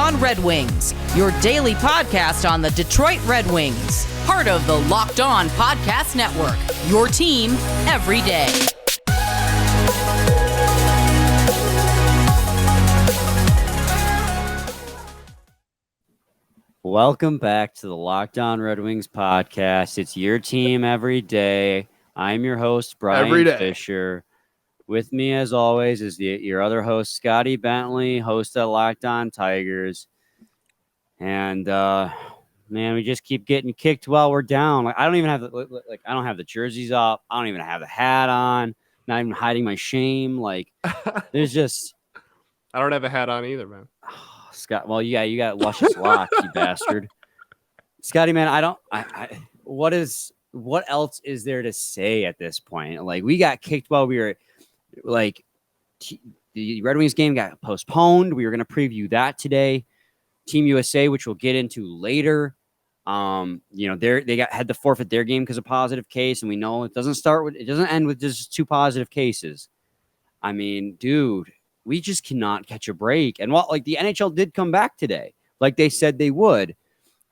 On Red Wings, your daily podcast on the Detroit Red Wings. Part of the Locked On Podcast Network, your team every day. Welcome back to the Locked On Red Wings podcast. It's your team every day. I'm your host, Brian Fisher. With me, as always, is your other host, Scotty Bentley, host at Locked On Tigers. And man, we just keep getting kicked while we're down. Like I don't have the jerseys up. I don't even have the hat on. Not even hiding my shame. Like there's just. I don't have a hat on either, man. Scott, well, yeah, you got luscious locks, you bastard. Scotty, man, what else is there to say at this point? Like, we got kicked while we were, like, the Red Wings game got postponed. We were going to preview that today. Team USA, which we'll get into later. They had to forfeit their game because of positive case, and we know it doesn't end with just 2 positive cases. I mean, dude. We just cannot catch a break. And the NHL did come back today, like they said they would,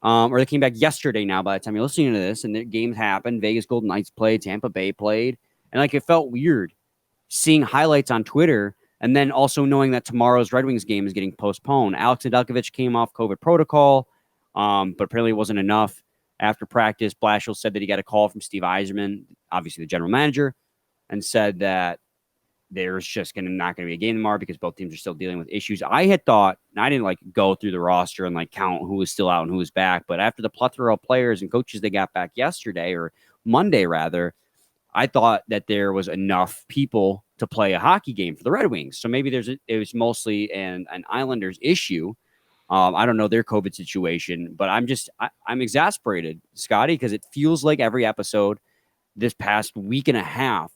or they came back yesterday now by the time you're listening to this, and the games happened. Vegas Golden Knights played, Tampa Bay played. And it felt weird seeing highlights on Twitter and then also knowing that tomorrow's Red Wings game is getting postponed. Alex Nedeljkovic came off COVID protocol, but apparently it wasn't enough. After practice, Blashill said that he got a call from Steve Yzerman, obviously the general manager, and said that there's just not going to be a game tomorrow because both teams are still dealing with issues. I had thought, and I didn't go through the roster and count who was still out and who was back, but after the plethora of players and coaches they got back yesterday, or Monday rather, I thought that there was enough people to play a hockey game for the Red Wings. So maybe it was mostly an Islanders issue. I don't know their COVID situation, but I'm exasperated, Scotty, because it feels like every episode this past week and a half,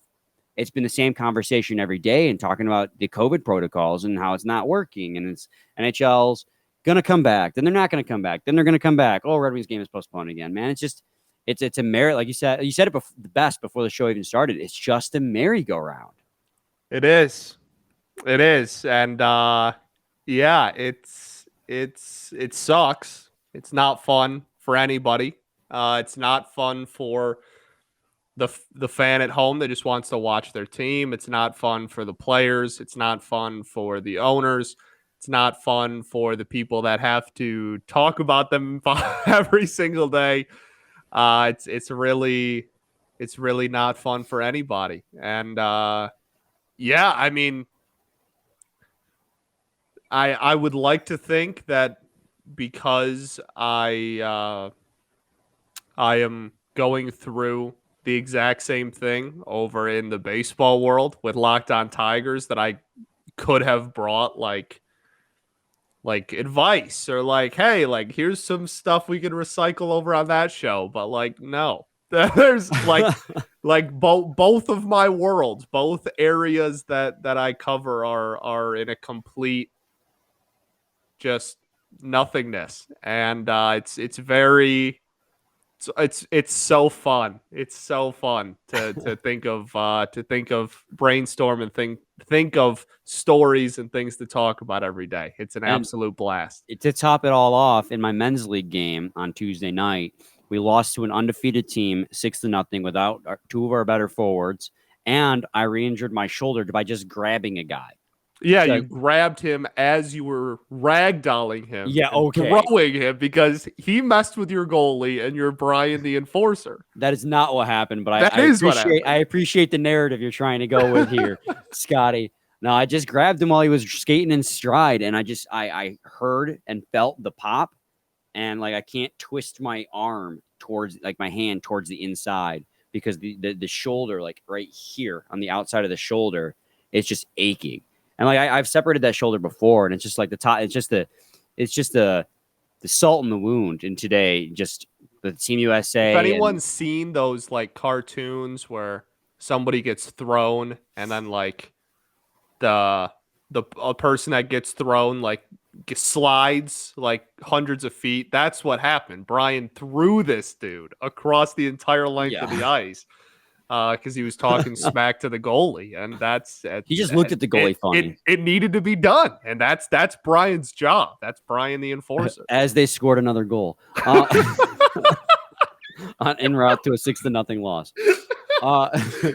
it's been the same conversation every day and talking about the COVID protocols and how it's not working. And it's NHL's going to come back. Then they're not going to come back. Then they're going to come back. Oh, Red Wings game is postponed again, man. It's a merit. Like you said it the best before the show even started. It's just a merry-go-round. It is. And yeah, it sucks. It's not fun for anybody. It's not fun for the fan at home that just wants to watch their team. It's not fun for the players. It's not fun for the owners. It's not fun for the people that have to talk about them every single day. It's really not fun for anybody. And yeah, I mean, I would like to think that because I am going through the exact same thing over in the baseball world with Locked On Tigers, that I could have brought like advice or hey, here's some stuff we could recycle over on that show. But no, there's both of my worlds, both areas that I cover are in a complete just nothingness. And it's so fun. It's so fun to think of brainstorm and think of stories and things to talk about every day. It's an absolute blast. To top it all off, in my men's league game on Tuesday night, we lost to an undefeated team 6-0 without 2 of our better forwards, and I re-injured my shoulder by just grabbing a guy. Yeah, you grabbed him as you were ragdolling him. Yeah, okay. Throwing him because he messed with your goalie and you're Brian the enforcer. That is not what happened, but I appreciate the narrative you're trying to go with here, Scotty. No, I just grabbed him while he was skating in stride, and I heard and felt the pop, and I can't twist my arm towards my hand towards the inside because the shoulder, right here on the outside of the shoulder, it's just aching. And I've separated that shoulder before, and it's just the top. It's just the salt in the wound. And today, just the Team USA. If anyone's seen those cartoons where somebody gets thrown, and then a person that gets thrown slides hundreds of feet, that's what happened. Brian threw this dude across the entire length of the ice. because he was talking smack to the goalie, and he just looked at the goalie funny. It needed to be done, and that's Brian's job. That's Brian the enforcer. As they scored another goal en route to a 6-0 loss.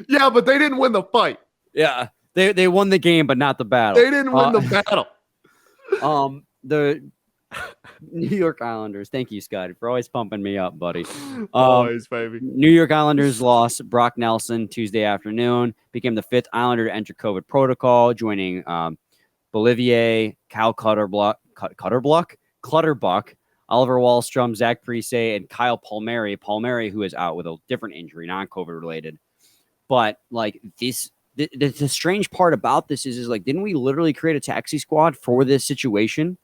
Yeah, but they didn't win the fight. Yeah, they won the game, but not the battle. They didn't win the battle. The New York Islanders. Thank you, Scott, for always pumping me up, buddy. Always, baby. New York Islanders lost Brock Nelson Tuesday afternoon. Became the 5th Islander to enter COVID protocol, joining Bolivier, Cal Clutterbuck, Oliver Wahlstrom, Zach Parise, and Kyle Palmieri. Palmieri, who is out with a different injury, non-COVID related. But like this, the strange part about this is like, didn't we literally create a taxi squad for this situation?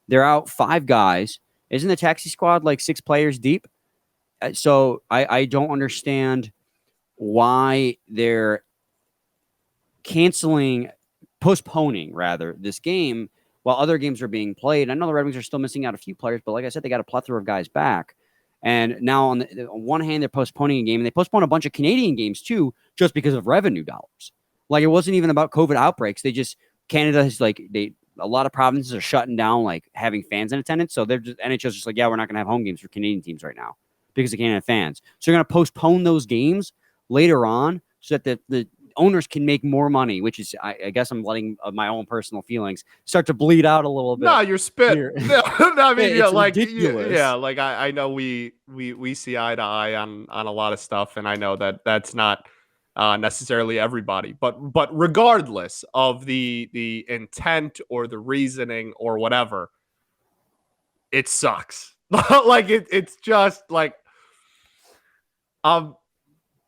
They're out 5 guys. Isn't the taxi squad like 6 players deep? So I don't understand why they're postponing rather this game while other games are being played. I know the Red Wings are still missing out a few players, but like I said, they got a plethora of guys back. And now on one hand, they're postponing a game, and they postponed a bunch of Canadian games too, just because of revenue dollars. Like it wasn't even about COVID outbreaks. Canada has a lot of provinces are shutting down, like having fans in attendance. So NHL's just like, yeah, we're not going to have home games for Canadian teams right now because they can't have fans. So they're going to postpone those games later on so that the owners can make more money, which is, I guess I'm letting my own personal feelings start to bleed out a little bit. No, you're spit. No, I mean, it's ridiculous. Like I know we see eye to eye on a lot of stuff, and I know that's not necessarily everybody, but regardless of the intent or the reasoning or whatever, it sucks. Like it's just like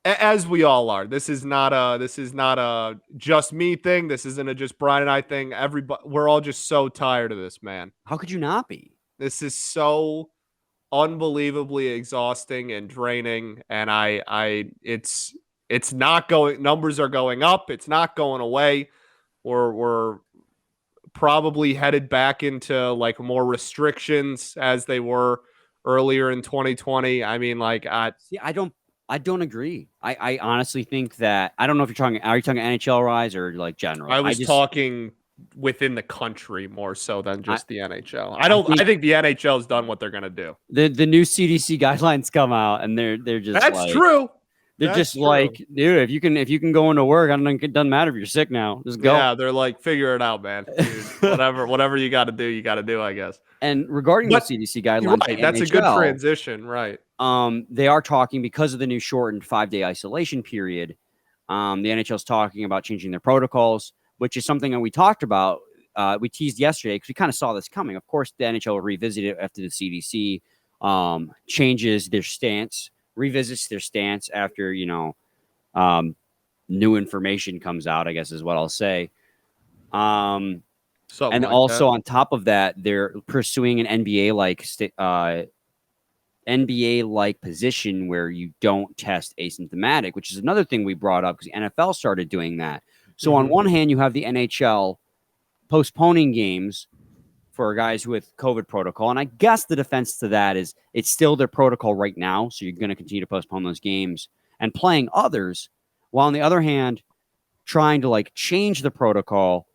as we all are. This is not a just me thing. This isn't a just Brian and I thing. Everybody, we're all just so tired of this, man. How could you not be? This is so unbelievably exhausting and draining, and it's not going. Numbers are going up. It's not going away. We're probably headed back into like more restrictions as they were earlier in 2020. I mean, like, I don't agree. I honestly think that, I don't know if are you talking NHL rise or like general? I was talking within the country more so than just the NHL. I think the NHL's done what they're gonna do. The new CDC guidelines come out and they're just that's true. They're just like, dude, if you can go into work, it doesn't matter if you're sick now. Just go. Yeah, they're like, figure it out, man. Dude, whatever you got to do, I guess. And regarding the CDC guidelines, right, that's NHL, a good transition, right? They are talking because of the new shortened 5-day isolation period. The NHL's talking about changing their protocols, which is something that we talked about. We teased yesterday because we kind of saw this coming. Of course, the NHL will revisit it after the CDC changes their stance. Revisits their stance after, new information comes out, I guess is what I'll say. And like also on top of that, they're pursuing an NBA-like position where you don't test asymptomatic, which is another thing we brought up because the NFL started doing that. So on one hand, you have the NHL postponing games for guys with COVID protocol. And I guess the defense to that is it's still their protocol right now. So you're going to continue to postpone those games and playing others, while on the other hand, trying to change the protocol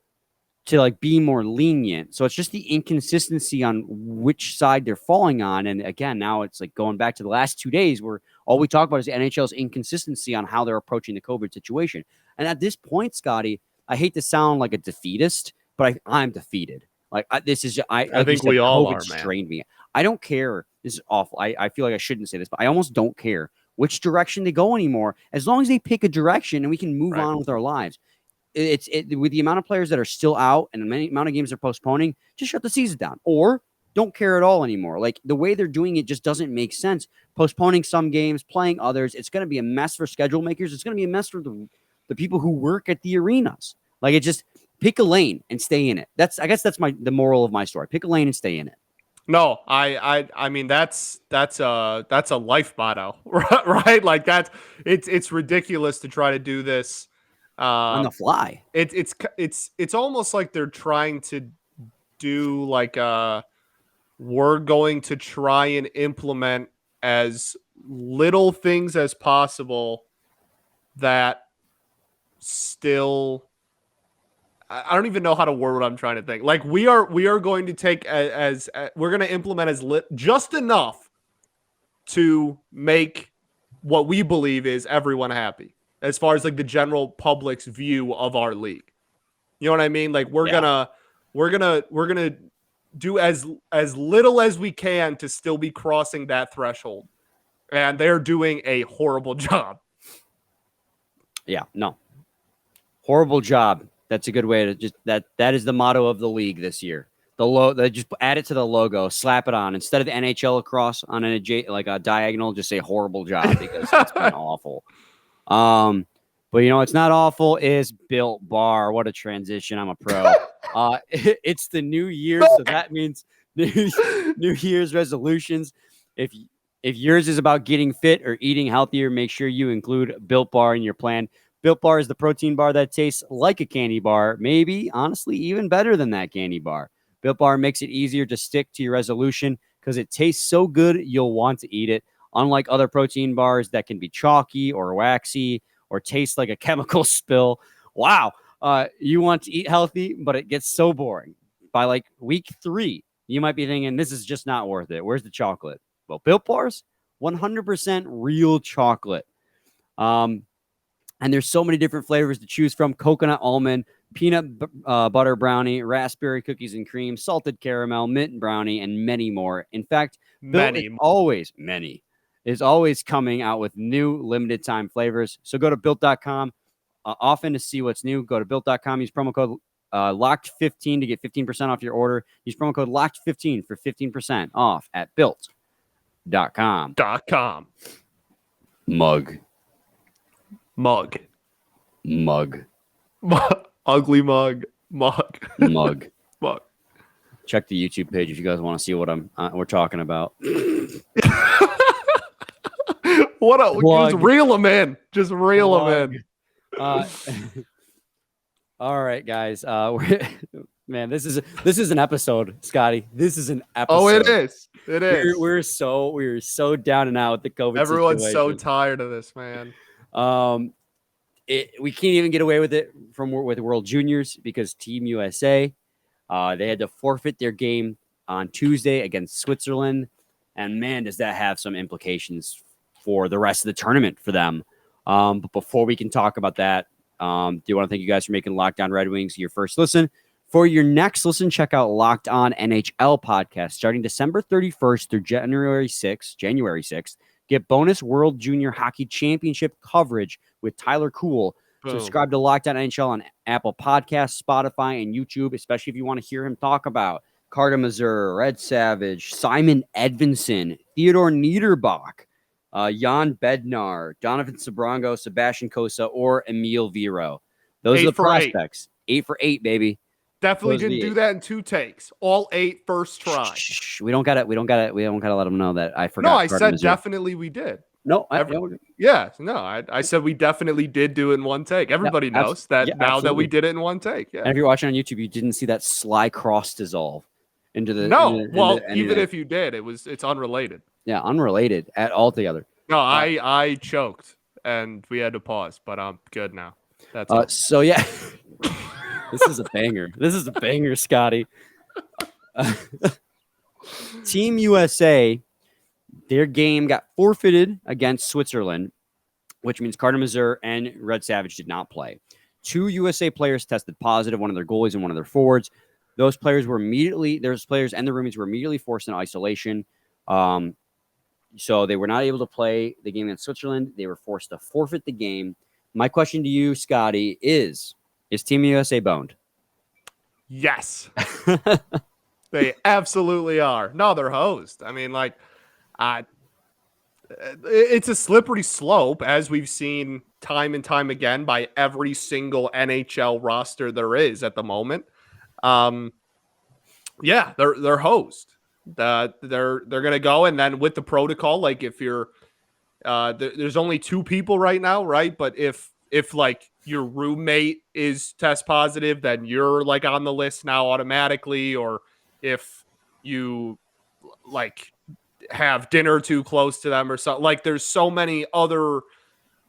to be more lenient. So it's just the inconsistency on which side they're falling on. And again, now it's going back to the last 2 days where all we talk about is the NHL's inconsistency on how they're approaching the COVID situation. And at this point, Scotty, I hate to sound like a defeatist, but I'm defeated. I think we all are, man. Strained me. I don't care. This is awful. I feel like I shouldn't say this, but I almost don't care which direction they go anymore, as long as they pick a direction and we can move on with our lives. With the amount of players that are still out and the amount of games they're postponing, just shut the season down or don't care at all anymore. The way they're doing it just doesn't make sense. Postponing some games, playing others. It's going to be a mess for schedule makers. It's going to be a mess for the people who work at the arenas. Pick a lane and stay in it. I guess that's the moral of my story. Pick a lane and stay in it. No, I mean that's a life motto, right? It's ridiculous to try to do this on the fly. It's almost like they're trying to do we're going to try and implement as little things as possible that still, I don't even know how to word what I'm trying to think. Like we are going to take as we're going to implement as just enough to make what we believe is everyone happy as far as like the general public's view of our league. You know what I mean? Like we're gonna do as little as we can to still be crossing that threshold. And they're doing a horrible job. Yeah, no. Horrible job. That's a good way to just that is the motto of the league this year. Just add it to the logo, slap it on. Instead of the NHL across on a diagonal, just say horrible job because it's been awful. But it's not awful is Built Bar. What a transition. I'm a pro. It's the new year, so that means New Year's resolutions. If yours is about getting fit or eating healthier, make sure you include Built Bar in your plan. Built Bar is the protein bar that tastes like a candy bar, maybe, honestly, even better than that candy bar. Built Bar makes it easier to stick to your resolution because it tastes so good you'll want to eat it. Unlike other protein bars that can be chalky or waxy or taste like a chemical spill. Wow. You want to eat healthy, but it gets so boring. By like week 3, you might be thinking, this is just not worth it. Where's the chocolate? Well, Built Bars, 100% real chocolate. And there's so many different flavors to choose from: coconut almond, peanut butter brownie, raspberry cookies and cream, salted caramel, mint brownie, and many more. In fact, Built is always coming out with new limited time flavors. So go to Built.com often to see what's new. Go to Built.com, use promo code LOCKED15 to get 15% off your order. Use promo code LOCKED15 for 15% off at Built.com. Mug. Ugly mug. Check the YouTube page if you guys want to see what we're talking about. Just reel them in. All right, guys. Man, this is an episode, Scotty. This is an episode. Oh, it is. We're so down and out with the COVID. Everyone's situation. so tired of this, man. We can't even get away with it with World Juniors because Team USA, they had to forfeit their game on Tuesday against Switzerland, and man, does that have some implications for the rest of the tournament for them. But before we can talk about that, do you want to thank you guys for making Locked On Red Wings your first listen? For your next listen, check out Locked On NHL podcast starting December 31st through January 6th. Get bonus World Junior Hockey Championship coverage with Tyler Kuhl. Subscribe to Locked On NHL on Apple Podcasts, Spotify, and YouTube, especially if you want to hear him talk about Carter Mazur, Red Savage, Simon Edvinsson, Theodore Niederbach, Jan Bednar, Donovan Sabrango, Sebastian Cossa, or Emil Viro. Those are the prospects. 8 for 8, baby. Definitely didn't do that in 2 takes. All 8 first try. We don't got it. We don't got to let them know that I forgot. No, I said definitely we did. No, I said we definitely did do it in 1 take. Everybody knows that now that we did it in 1 take. Yeah. And if you're watching on YouTube, you didn't see that sly cross dissolve into the. Even if you did, it's unrelated. Yeah, unrelated at all together. No, I choked and we had to pause, but I'm good now. That's all. So yeah. This is a banger, Scotty. Team USA, their game got forfeited against Switzerland, which means Carter Mazur and Red Savage did not play. 2 USA players tested positive, one of their goalies and one of their forwards. Those players and the roomies were immediately forced into isolation. So they were not able to play the game against Switzerland. They were forced to forfeit the game. My question to you, Scotty, is Team USA boned? Yes. They absolutely are. No, they're hosed. I mean, it's a slippery slope, as we've seen time and time again by every single NHL roster there is at the moment. Yeah, they're hosed. They're gonna go, and then with the protocol, like if you're there's only 2 people right now, right? But if like your roommate is test positive, then you're like on the list now automatically. Or if you like have dinner too close to them or something, like there's so many other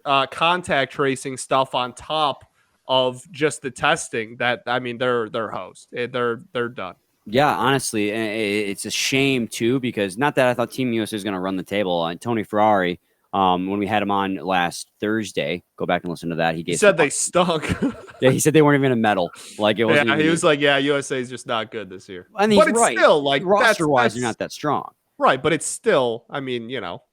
contact tracing stuff on top of just the testing, that I mean, they're host. They're done. Yeah, honestly, it's a shame too, because not that I thought Team USA was going to run the table. Tony Ferrari, when we had him on last Thursday, go back and listen to that. He said they stunk. Yeah, he said they weren't even a medal. Like it wasn't. Yeah, he was like, "Yeah, USA is just not good this year." And he's but it's right. still like roster-wise, you're not that strong. Right, but it's still. I mean, you know,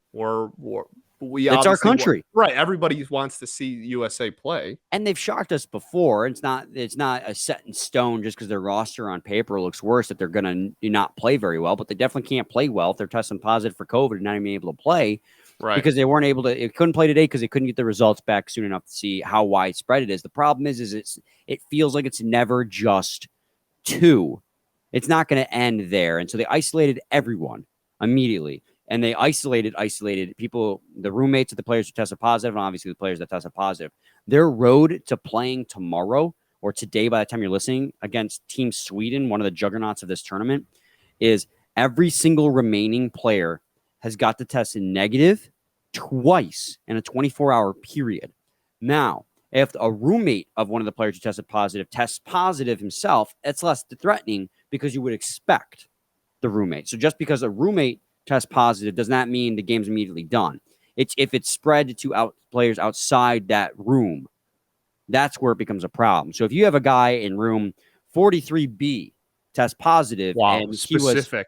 it's our country, right? Everybody wants to see USA play, and they've shocked us before. It's not a set in stone just because their roster on paper looks worse that they're gonna not play very well. But they definitely can't play well if they're testing positive for COVID and not even able to play, right? Because they weren't able to. It couldn't play today because they couldn't get the results back soon enough to see how widespread it is. The problem is it feels like it's never just two. It's not going to end there, and so they isolated everyone immediately. And they isolated people, the roommates of the players who tested positive, and obviously the players that tested positive. Their road to playing tomorrow or today, by the time you're listening, against Team Sweden, one of the juggernauts of this tournament, is every single remaining player has got to test negative twice in a 24-hour period. Now, if a roommate of one of the players who tested positive tests positive himself, it's less threatening because you would expect the roommate. So just because a roommate test positive does not mean the game's immediately done. If it's spread to players outside that room, that's where it becomes a problem. So if you have a guy in room 43B test positive, wow, and specific.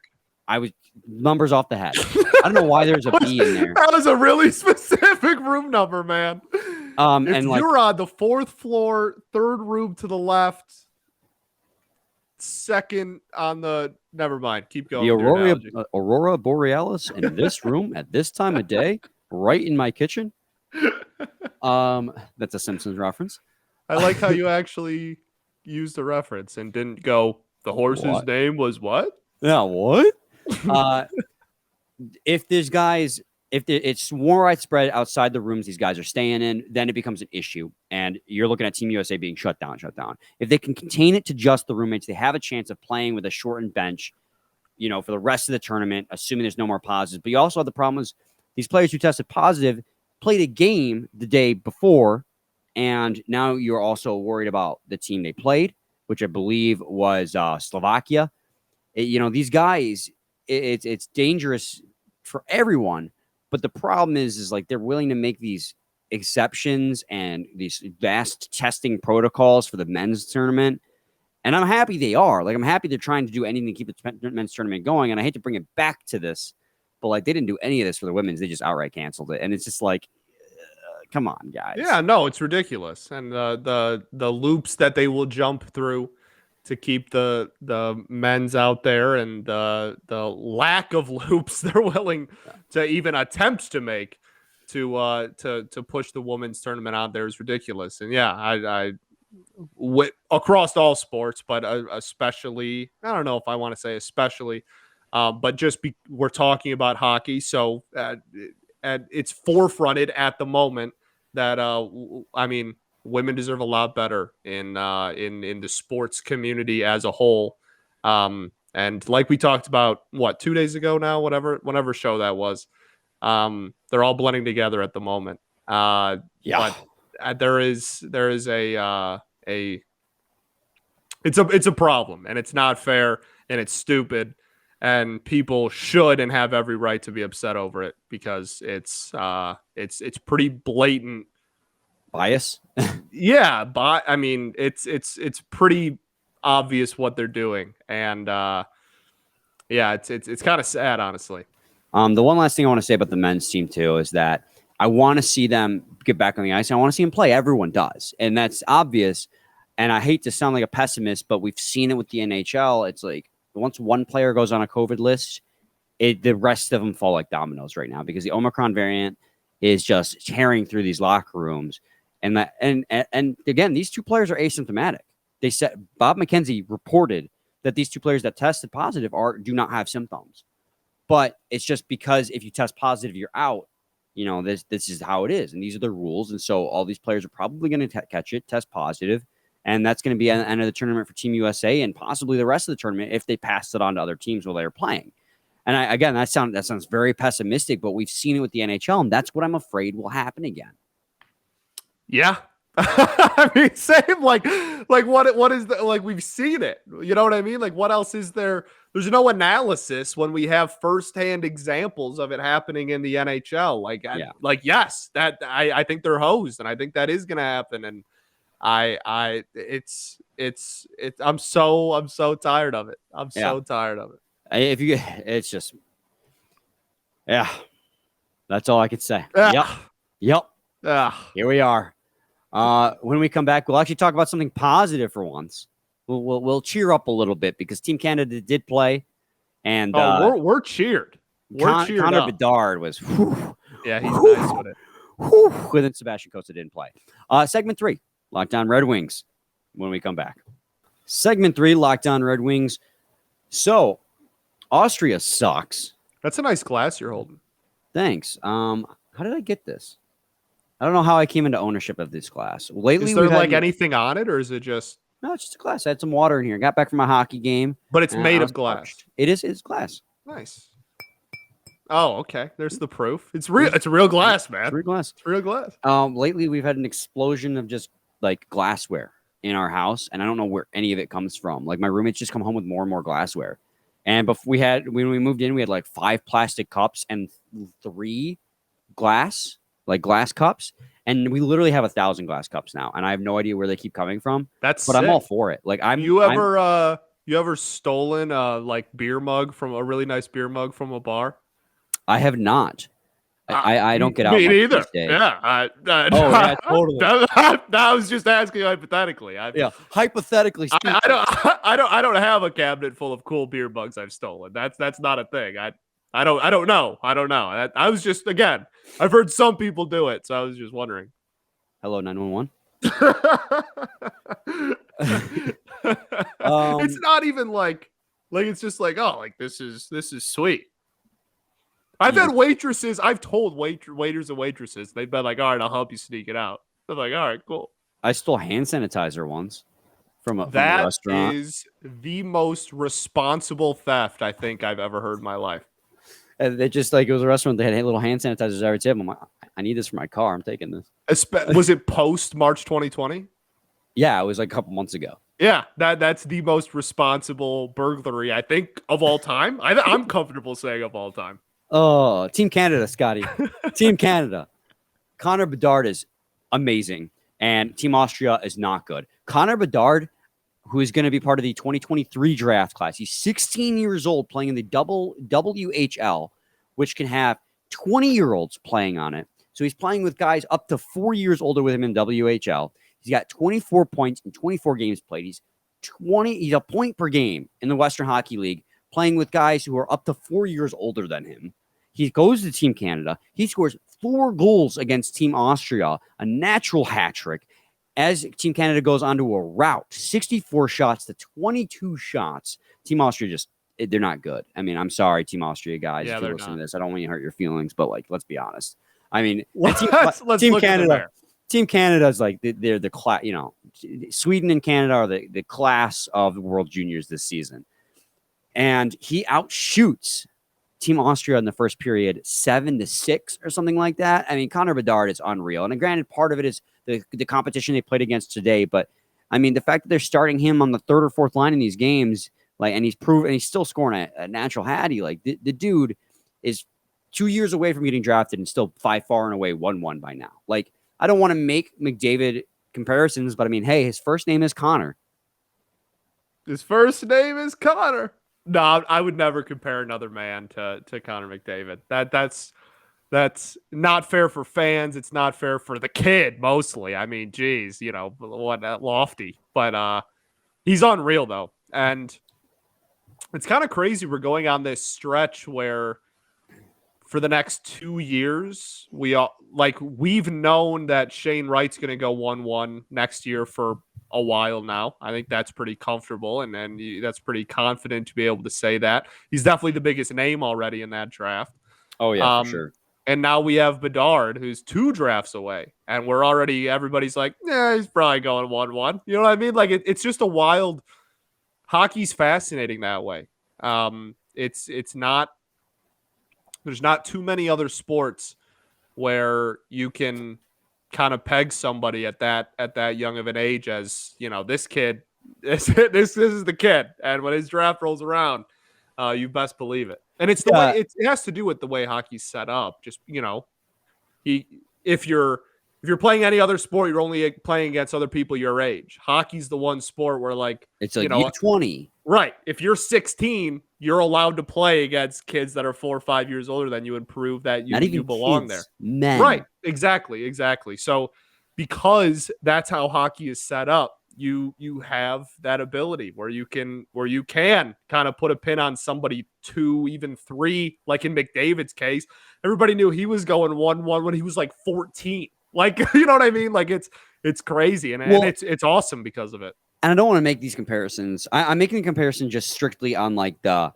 I was numbers off the head. I don't know why there's a B in there. That was a really specific room number, man. If and you're on the 4th floor, 3rd room to the left, 2nd on the. Never mind. Keep going. The Aurora Borealis in this room at this time of day, right in my kitchen. That's a Simpsons reference. I like how you actually used the reference and didn't go, the horse's name was what? Yeah, what? If there's guys, it's more widespread outside the rooms these guys are staying in, then it becomes an issue. And you're looking at Team USA being shut down. If they can contain it to just the roommates, they have a chance of playing with a shortened bench, for the rest of the tournament, assuming there's no more positives. But you also have the problem is these players who tested positive played a game the day before, and now you're also worried about the team they played, which I believe was Slovakia. These guys, it's dangerous for everyone. But the problem is like they're willing to make these exceptions and these vast testing protocols for the men's tournament. And I'm happy they are. Like, I'm happy they're trying to do anything to keep the men's tournament going. And I hate to bring it back to this, but like they didn't do any of this for the women's. They just outright canceled it. And it's just like, come on, guys. Yeah, no, it's ridiculous. And the loops that they will jump through to keep the men's out there, and the lack of loops they're willing to even attempt to make to push the women's tournament out there is ridiculous. And yeah, I across all sports, but especially, I don't know if I want to say especially, but just we're talking about hockey, so it's forefronted at the moment that I mean, women deserve a lot better in the sports community as a whole. And like we talked about, 2 days ago now, whatever show that was, they're all blending together at the moment. But there is it's a problem, and it's not fair, and it's stupid, and people should and have every right to be upset over it, because it's pretty blatant bias. Yeah, but I mean, it's pretty obvious what they're doing, and yeah, it's kind of sad, honestly. The one last thing I want to say about the men's team too is that I want to see them get back on the ice. I want to see them play. Everyone does, and that's obvious. And I hate to sound like a pessimist, but we've seen it with the NHL. It's like once one player goes on a COVID list, the rest of them fall like dominoes right now, because the Omicron variant is just tearing through these locker rooms. And again, these two players are asymptomatic. They said Bob McKenzie reported that these two players that tested positive do not have symptoms. But it's just because if you test positive, you're out. This is how it is, and these are the rules. And so all these players are probably going to catch it, test positive, and that's going to be at the end of the tournament for Team USA, and possibly the rest of the tournament if they pass it on to other teams while they're playing. And that sounds very pessimistic, but we've seen it with the NHL, and that's what I'm afraid will happen again. Yeah. I mean, same like what is the like we've seen it. You know what I mean? Like what else is there? There's no analysis when we have firsthand examples of it happening in the NHL. Like yes, that I think they're hosed, and I think that is gonna happen. And it's I'm so tired of it. I'm so tired of it. It's just that's all I could say. Yep. Here we are. When we come back, we'll actually talk about something positive for once. We'll cheer up a little bit because Team Canada did play, and we're cheered. Cheered Connor up. Bedard was. He's nice with it. Then Sebastian Cossa didn't play. Segment 3, Lockdown Red Wings. When we come back, Segment 3, Lockdown Red Wings. So, Austria sucks. That's a nice glass you're holding. Thanks. How did I get this? I don't know how I came into ownership of this glass. Lately, is there like anything on it, or is it just? No, it's just a glass. I had some water in here. Got back from my hockey game. But it's made of glass. Parched. It is. It's glass. Nice. Oh, okay. There's the proof. It's real. It's real glass, man. It's real glass. It's real glass. Lately, we've had an explosion of just like glassware in our house, and I don't know where any of it comes from. Like my roommates just come home with more and more glassware. And before when we moved in, we had like 5 plastic cups and 3 glass cups. And we literally have 1,000 glass cups now, and I have no idea where they keep coming from. But sick. I'm all for it. Like you ever stolen like beer mug from a really nice beer mug from a bar? I have not. I don't get out. Me neither. Yeah. Totally. I was just asking hypothetically. Hypothetically speaking. I don't have a cabinet full of cool beer mugs I've stolen. That's not a thing. I don't know. I was just, again, I've heard some people do it, so I was just wondering. Hello, 911. It's not even like it's just like, oh, like this is sweet. I've had waitresses. I've told waiters and waitresses. They've been like, all right, I'll help you sneak it out. They're like, all right, cool. I stole hand sanitizer once from a restaurant. That is the most responsible theft I think I've ever heard in my life. And they just like, it was a restaurant. They had little hand sanitizers every table. I'm like, I need this for my car. I'm taking this. Was it post March 2020? Yeah, it was like a couple months ago. Yeah, that's the most responsible burglary I think of all time. I'm comfortable saying of all time. Oh, Team Canada, Scotty. Team Canada. Connor Bedard is amazing, and Team Austria is not good. Connor Bedard, who is going to be part of the 2023 draft class. He's 16 years old playing in the WHL, which can have 20-year-olds playing on it. So he's playing with guys up to 4 years older with him in WHL. He's got 24 points in 24 games played. He's a point per game in the Western Hockey League, playing with guys who are up to 4 years older than him. He goes to Team Canada. He scores 4 goals against Team Austria, a natural hat trick. As Team Canada goes onto a rout, 64 shots to 22 shots. Team Austria they're not good. I mean, I'm sorry, Team Austria guys, if you're listening to this. I don't want you to hurt your feelings, but like, let's be honest. I mean, Team Canada. Team Canada is like they're the class. You know, Sweden and Canada are the class of the World Juniors this season, and he outshoots Team Austria in the first period 7-6 or something like that. I mean, Connor Bedard is unreal, and granted, part of it is the competition they played against today. But I mean, the fact that they're starting him on the 3rd or 4th line in these games, like, and he's still scoring a natural hattie. Like the dude is 2 years away from getting drafted and still far and away 1-1 by now. Like, I don't want to make McDavid comparisons, but I mean, hey, his first name is Connor. His first name is Connor. No, I would never compare another man to Connor McDavid. That's not fair for fans. It's not fair for the kid, mostly. I mean, geez, you know, what lofty. But he's unreal, though. And it's kind of crazy. We're going on this stretch where for the next 2 years, we've known that Shane Wright's going to go 1-1 next year for a while now. I think that's pretty comfortable, and that's pretty confident to be able to say that. He's definitely the biggest name already in that draft. Oh, yeah, for sure. And now we have Bedard, who's 2 drafts away, and everybody's like, yeah, he's probably going 1-1. You know what I mean? Like, it's just a wild. Hockey's fascinating that way. It's not. There's not too many other sports where you can kind of peg somebody at that young of an age as, this kid, this is the kid. And when his draft rolls around, you best believe it. And it's the way it has to do with the way hockey's set up. Just, if you're playing any other sport, you're only playing against other people your age. Hockey's the one sport where it's like you're 20. Right. If you're 16, you're allowed to play against kids that are 4 or 5 years older than you and prove that you belong kids, there. Men. Right. Exactly. So because that's how hockey is set up, you have that ability where you can kind of put a pin on somebody 2, even 3, like in McDavid's case. Everybody knew he was going 1-1 when he was like 14. Like, you know what I mean? Like it's crazy and it's awesome because of it. And I don't want to make these comparisons. I'm making a comparison just strictly on like the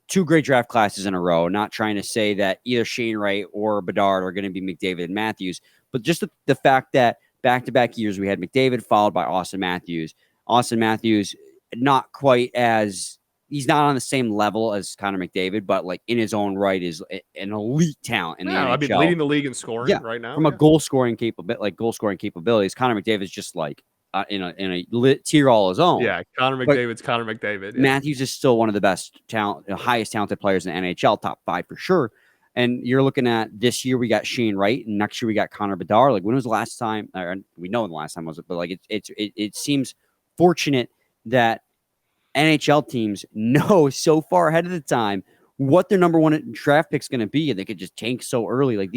2 great draft classes in a row, not trying to say that either Shane Wright or Bedard are going to be McDavid and Matthews, but just the fact that back-to-back years we had McDavid followed by Austin Matthews. Austin Matthews, not quite as he's not on the same level as Connor McDavid, but like in his own right is an elite talent in the NHL. I mean, leading the league in scoring right now. From a goal scoring capabilities, Connor McDavid is just like in a lit tier all his own. Yeah, Connor McDavid's Connor McDavid. Yeah. Matthews is still one of the best highest talented players in the NHL, top 5 for sure. And you're looking at this year we got Shane Wright, and next year we got Connor Bedard. Like when was the last time? We know when the last time was it, but like it seems fortunate that NHL teams know so far ahead of the time what their number 1 draft pick's going to be, and they could just tank so early. Like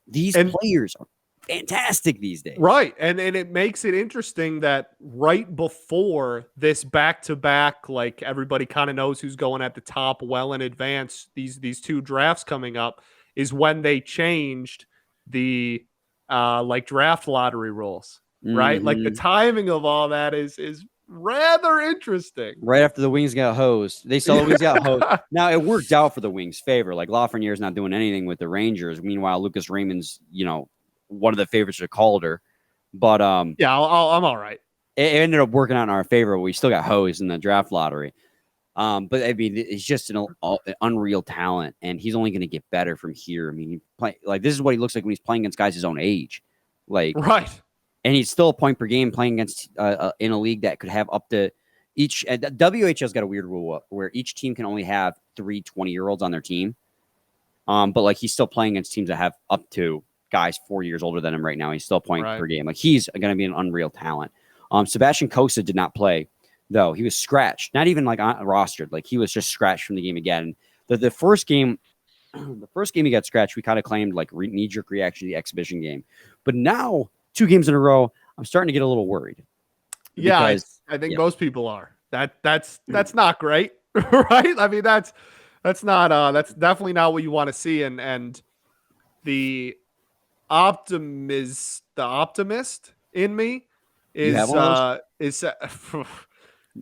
these players are fantastic these days. Right. And it makes it interesting that right before this back-to-back, like everybody kind of knows who's going at the top well in advance, these 2 drafts coming up is when they changed the like draft lottery rules, right? Mm-hmm. Like the timing of all that is rather interesting. Right after the Wings got hosed. They saw the Wings got hosed. Now, it worked out for the Wings' favor. Like Lafreniere's not doing anything with the Rangers. Meanwhile, Lucas Raymond's, one of the favorites for Calder. But yeah, I'm all right. It ended up working out in our favor. We still got hosed in the draft lottery. But I mean, it's just an unreal talent, and he's only going to get better from here. I mean, this is what he looks like when he's playing against guys his own age. Like right. And he's still a point per game playing against in a league that could have up to each. WHL's got a weird rule where each team can only have 3 20-year-olds on their team. But like he's still playing against teams that have up to guys 4 years older than him right now. He's still a point per game. Like he's going to be an unreal talent. Sebastian Cossa did not play though. He was scratched, not even like rostered. Like he was just scratched from the game again. The first game he got scratched, we kind of claimed like knee-jerk reaction to the exhibition game. But now 2 games in a row, I'm starting to get a little worried. Yeah, I think most people are. That's not great, right? I mean, that's definitely not what you want to see. And the optimist in me is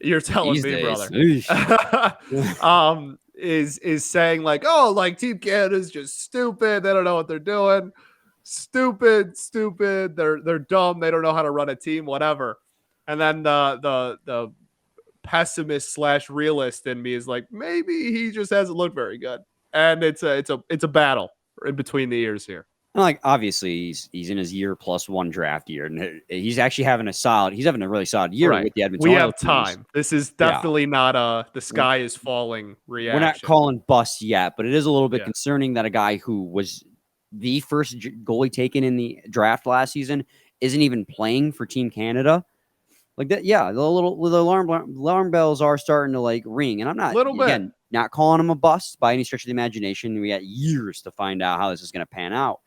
you're telling These me, days. brother. Is saying like, oh, like Team Canada's just stupid. They don't know what they're doing. Stupid. They're dumb. They don't know how to run a team, whatever. And then the pessimist / realist in me is like, maybe he just hasn't looked very good. And it's a battle in between the ears here. And like obviously he's in his year +1 draft year, and he's actually having a really solid year with the Edmonton. We have time. This is definitely not the sky is falling reaction. We're not calling bust yet, but it is a little bit concerning that a guy who was the first goalie taken in the draft last season isn't even playing for Team Canada. Like that, yeah, the alarm bells are starting to like ring, and I'm not not calling him a bust by any stretch of the imagination. We got years to find out how this is going to pan out,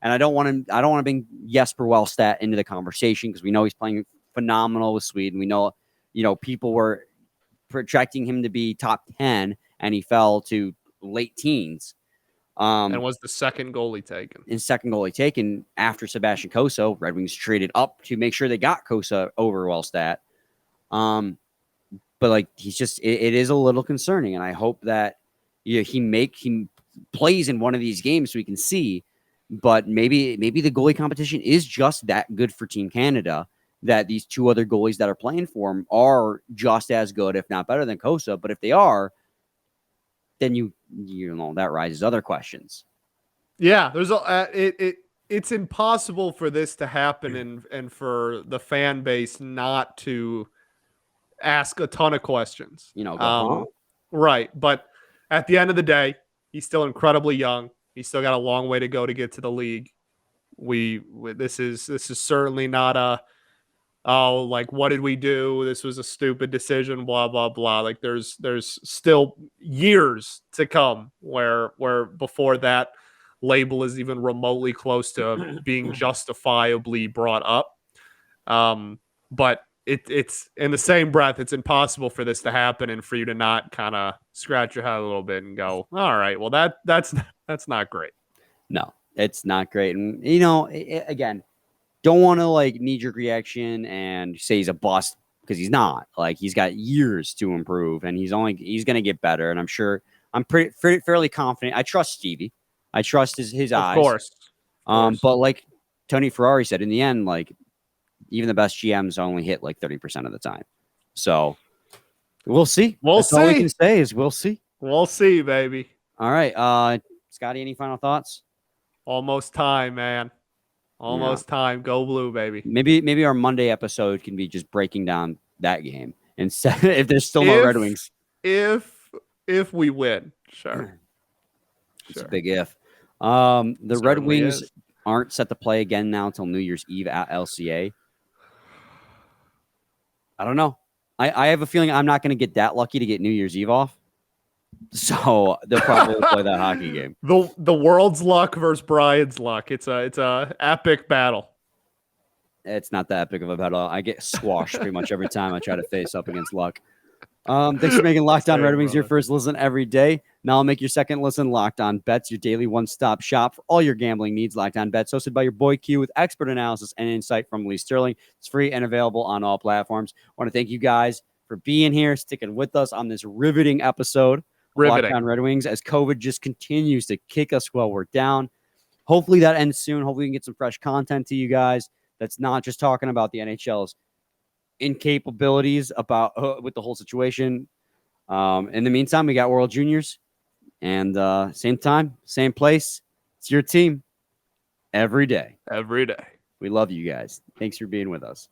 and I don't want to bring Jesper Wellstat into the conversation because we know he's playing phenomenal with Sweden. We know, people were projecting him to be top 10, and he fell to late teens. And was the second goalie taken. After Sebastian Cossa. Red Wings traded up to make sure they got Cossa over Wellstat. But like he's just it is a little concerning, and I hope that he plays in one of these games so we can see. But maybe the goalie competition is just that good for Team Canada that these 2 other goalies that are playing for him are just as good, if not better than Cossa. But if they are, then that raises other questions. Yeah, there's it's impossible for this to happen and for the fan base not to ask a ton of questions. Right. But at the end of the day, he's still incredibly young. He's still got a long way to go to get to the league. This is certainly not like, what did we do? This was a stupid decision, blah, blah, blah. Like there's still years to come where before that label is even remotely close to being justifiably brought up. But it's in the same breath, it's impossible for this to happen and for you to not kind of scratch your head a little bit and go, all right, well that's not great. No, it's not great. And again, don't want to like knee-jerk reaction and say he's a bust, because he's not. Like, he's got years to improve, and he's going to get better. And I'm fairly confident. I trust Stevie. I trust his eyes. Of course. But like Tony Ferrari said, in the end, like, even the best GMs only hit like 30% of the time. So we'll see. That's all we can say is we'll see. We'll see, baby. All right. Scotty, any final thoughts? Almost time, man. Almost time. Go blue, baby. Maybe our Monday episode can be just breaking down that game instead, if there's still no Red Wings. If we win, sure. It's a big if. The Red Wings aren't set to play again now until New Year's Eve at LCA. I don't know. I have a feeling I'm not going to get that lucky to get New Year's Eve off. So they'll probably play that hockey game. The world's luck versus Brian's luck. It's a epic battle. It's not that epic of a battle. I get squashed pretty much every time I try to face up against luck. Thanks for making Locked On Red Wings your first listen every day. Now I'll make your second listen Locked On Bets, your daily one-stop shop for all your gambling needs. Locked On Bets, hosted by your boy Q, with expert analysis and insight from Lee Sterling. It's free and available on all platforms. I want to thank you guys for being here, sticking with us on this riveting episode. Locked On Red Wings, as COVID just continues to kick us while we're down. Hopefully that ends soon. Hopefully we can get some fresh content to you guys that's not just talking about the NHL's incapabilities about with the whole situation. In the meantime, we got World Juniors, and same time, same place. It's your team every day. Every day. We love you guys. Thanks for being with us.